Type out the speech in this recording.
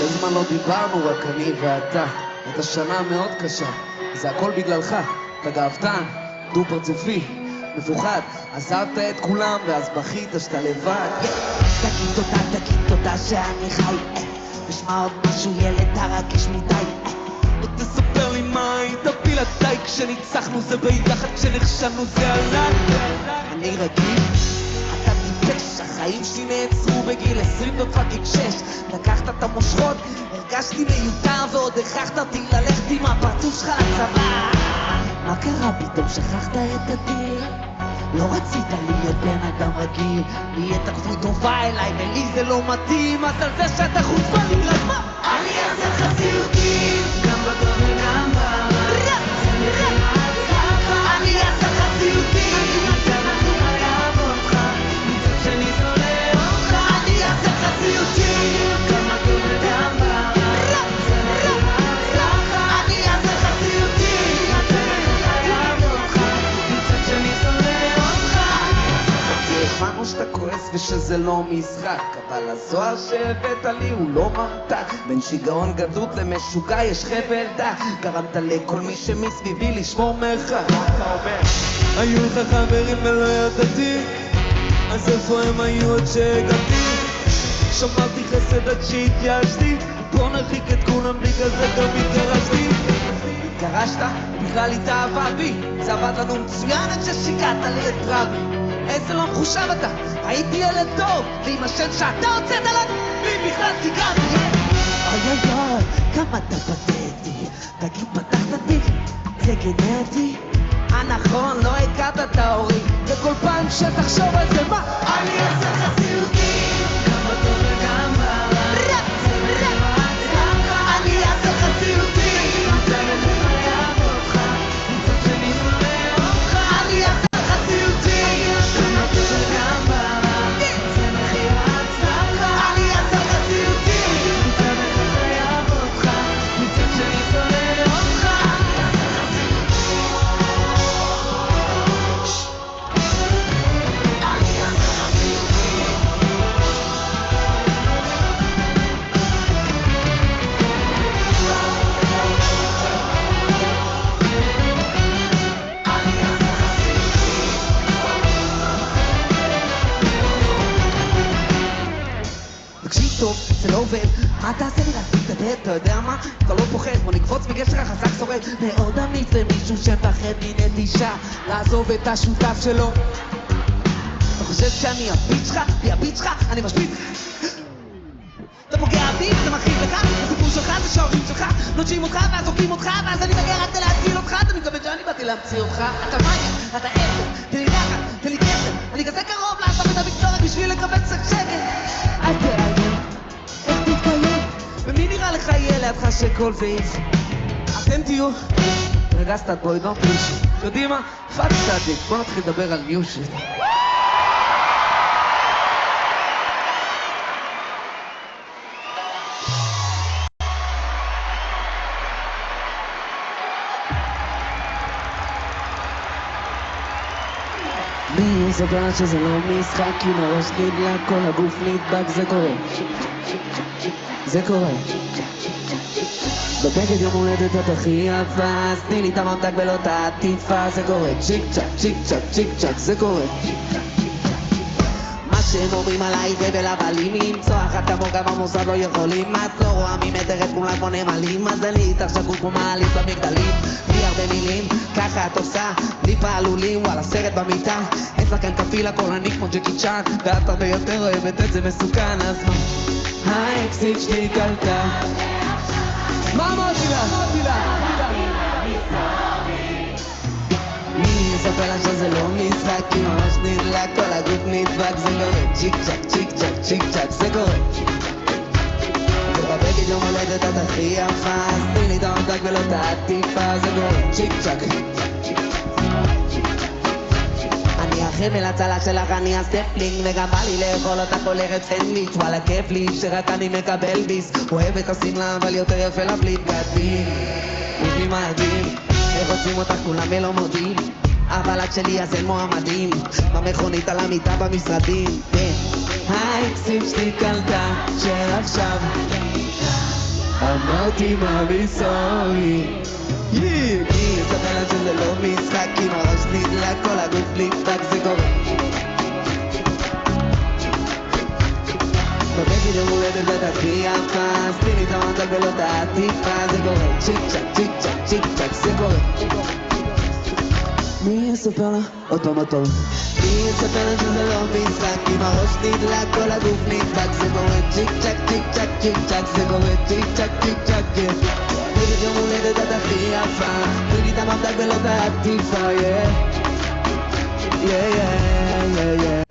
זמן לא דיברנו, רק אני ואתה. הייתה שנה מאוד קשה, זה הכל בגללך. אתה גאוותן, דו פרצופי, מפוחד, עזבת את כולם ואז בכית שאתה לבד. תגיד תודה שאני חי, נשמע עוד משהו ילד הרגיש מדי. עוד תספר לי מה היית בלעדיי, כשניצחנו זה ביחד, כשנכשלנו זה עליי. אני רגיל, אתה טיפש, החיים שלי נעצרו בגיל 20 ופאקינג 6. לקחת את המושכות, הרגשתי מיותר ועוד הכרחת אותי ללכת עם הפרצוף שלך לצבא. מה קרה פתאום שכחת את הדיל? לא רצית להיות בן אדם רגיל, נהיית כפוי טובה אליי ולי זה לא מתאים, אז על זה שאתה חוצפן בגלל מה? אני אעשה לך סיוטים, גם בטוב וגם ברע. זה מחיר ההצלחה. אני אעשה לך סיוטים, מצד אחד חייב אותך, מצד שני שונא אותך. אני אעשה לך סיוטים, גם בטוב וגם ברע. זה מחיר ההצלחה. אני אעשה לך סיוטים, מצד אחד חייב אותך, מצד שני שונא אותך. הבנו שאתה כועס ושזה לא משחק, אבל הזוהר שהבאת לי הוא לא ממתק. בין שיגעון גדלות למשוגע יש חבל דק, גרמת לכל מי שמסביבי לשמור מרחק. מה אתה אומר? היו לך חברים ולא ידעתי, אז איפה הם היו עד שהגעתי? שמרתי חסד עד שהתייאשתי, בוא נרחיק את כולם בגלל זה גם התגרשתי. התגרשת? בכלל התאהבה בי, זה עבד לנו מצוין עד ששיגעת לי את רבי. איזה לא מחושב אתה, הייתי ילד טוב, ועם השם שאתה הוצאת עליו, לי בכלל סיגרתי. אוי אוי אוי, כמה אתה פתטי. תגיד, פתחת תיק, זה גנטי? נכון, לא הכרת את ההורים, וכל פעם שתחשוב על זה מה? אני אעשה לך סיוטים, גם בטוב וגם ברע. זה מחיר ההצלחה. אני אעשה לך סיוטים, מצד אחד חייב אותך, מצד שני שונא אותך. אני אעשה לך סיוטים, גם בטוב וגם ברע. זה מחיר ההצלחה. אני אעשה לך סיוטים, מצד אחד חייב אותך, מצד שני שונא אותך. תקשיב טוב, זה לא עובד, מה תעשה לי להשיג את הדד? אתה יודע מה? אתה לא פוחד, בוא נקפוץ מגשר החזק שורד. מאוד אמיץ למישהו שמפחד מנטישה, לעזוב את השותף שלו. אתה חושב שאני הביט שלך? לי הביט שלך? אני משפיץ. אתה פוגע בי, זה מכריז לך, הסיפור שלך זה שההורים שלך נוטשים אותך ואז זורקים אותך, ואז אני מגיע רק להציל אותך. אתה מתכוון שאני באתי להמציא אותך? אתה מגע, אתה אפס, תן לי לחץ, תן לי כסף, אני כזה קרוב לעשות את המקצוע רק בשביל לקבל קצת שקט. אל תאיים, איך תתקיים? ומי נראה לך יהיה לידך שכל זה יפה? אתם תהיו רגע סטאט בוי, דונט פיש. יודעים מה? פאק סטאטיק, בוא נתחיל לדבר על ניו שיט. מי יספר שזה לא משחק, כי מראש נדלק, כל הגוף נדבק, זה קורה. זה קורה. בבגד יום הולדת את הכי יפה, אז תני לי את הממתק ולא את העטיפה, זה קורה. צ'יק צ'ק, צ'יק צ'ק, צ'יק צ'ק, זה קורה. מה שהם אומרים עליי זה בלבלים, למצוא אחת כמוך גם המוסד לא יכולים. את לא רואה ממטר את כולם כמו נמלים, אז אני איתך שקוף כמו מעלית במגדלים. בלי הרבה מילים, ככה את עושה, בלי פעלולים, וואלה סרט במיטה. אצלך כאן כפיל הכל אני כמו ג'קי צ'אן, ואת הרבה יותר אוהבת את זה מסוכן, אז מה? האקסיט שלי קלטה. מה אמרתי לה? מי יספר לה שזה לא משחק, כי ממש נדלק, כל הגוף נדבק, זה קורה. צ'יק צ'ק, צ'יק צ'ק, צ'יק צ'ק, זה קורה. ובבגד יום הולדת את הכי יפה, אז תני לי את הממתק ולא את העטיפה, זה קורה. צ'יק צ'ק. אני החבל הצלח שלך, אני הסטפלינג, וגם בא לי לאכול אותך הולכת סנדוויץ', וואלה כיף לי שרק אני מקבל ביס. אוהב את השמלה אבל יותר יפה לה בלי בגדים, ובלי מדים, איך רוצים אותך כולם ולא מודים, אבל את שלי אז אין מועמדים, במכונית על המיטה במשרדים. האקסיט שלי קלטה שעכשיו אמרתי מה בסורי. היא מספרת שזה לא משחק, עם הראש נדלק, כל הגוף נדפק, זה קורה. בבית יום הולדת בטח היא יפה, אז תני לי את המנדל ולא את העטיפה, זה קורה. צ'יק צ'ק צ'יק צ'ק צ'יק צ'ק, זה קורה. מי יספר לה? עוד פעם הטוב. מי יספר לה שזה לא משחק, עם הראש נדלק, כל הגוף נדפק, זה קורה. צ'יק צ'ק צ'יק צ'ק צ'יק צ'ק, זה קורה. צ'יק צ'ק צ'יק צ'ק כן. בבית יום הולדת את הכי יפה, תני לי את המנדל ולא את העטיפה, yeah. Yeah, yeah, yeah, yeah.